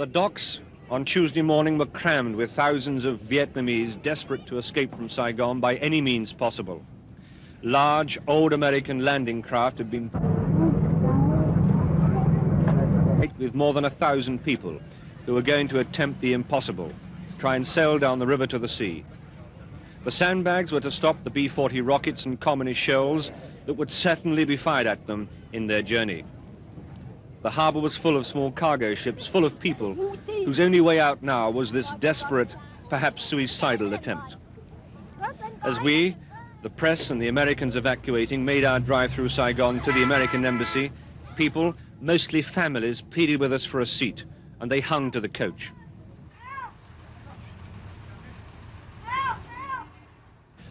The docks on Tuesday morning were crammed with thousands of Vietnamese desperate to escape from Saigon by any means possible. Large, old American landing craft had been with more than 1,000 people who were going to attempt the impossible, try and sail down the river to the sea. The sandbags were to stop the B-40 rockets and communist shells that would certainly be fired at them in their journey. The harbour was full of small cargo ships, full of people, whose only way out now was this desperate, perhaps suicidal attempt. As we, the press and the Americans evacuating, made our drive through Saigon to the American embassy, people, mostly families, pleaded with us for a seat, and they hung to the coach.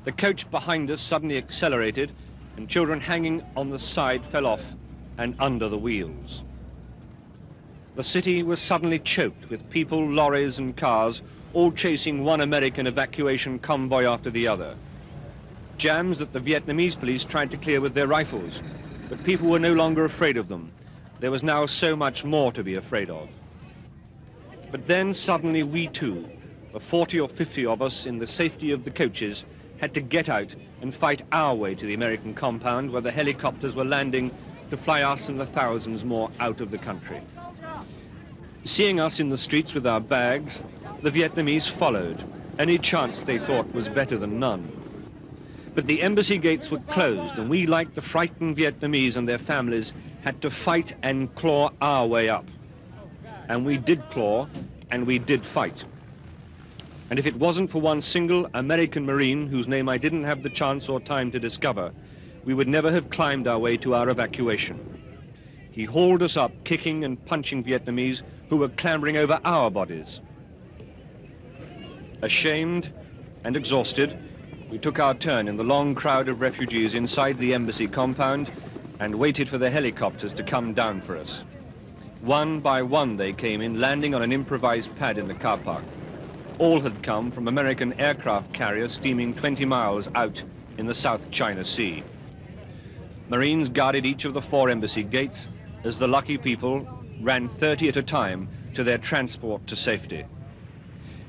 The coach behind us suddenly accelerated, and children hanging on the side fell off and under the wheels. The city was suddenly choked with people, lorries and cars, all chasing one American evacuation convoy after the other. Jams that the Vietnamese police tried to clear with their rifles, but people were no longer afraid of them. There was now so much more to be afraid of. But then suddenly we too, the 40 or 50 of us in the safety of the coaches, had to get out and fight our way to the American compound where the helicopters were landing to fly us and the thousands more out of the country. Seeing us in the streets with our bags, the Vietnamese followed. Any chance they thought was better than none. But the embassy gates were closed, and we, like the frightened Vietnamese and their families, had to fight and claw our way up. And we did claw, and we did fight. And if it wasn't for one single American Marine, whose name I didn't have the chance or time to discover, we would never have climbed our way to our evacuation. He hauled us up, kicking and punching Vietnamese who were clambering over our bodies. Ashamed and exhausted, we took our turn in the long crowd of refugees inside the embassy compound and waited for the helicopters to come down for us. One by one they came in, landing on an improvised pad in the car park. All had come from American aircraft carriers steaming 20 miles out in the South China Sea. Marines guarded each of the 4 embassy gates as the lucky people ran 30 at a time to their transport to safety.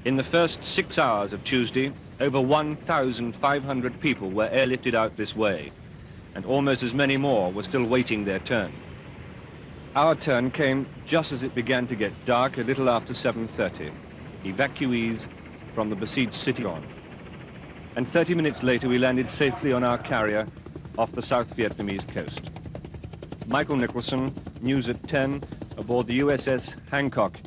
In the first 6 hours of Tuesday, over 1,500 people were airlifted out this way, and almost as many more were still waiting their turn. Our turn came just as it began to get dark, a little after 7:30. Evacuees from the besieged city on. And 30 minutes later, we landed safely on our carrier off the South Vietnamese coast. Michael Nicholson, news at 10, aboard the USS Hancock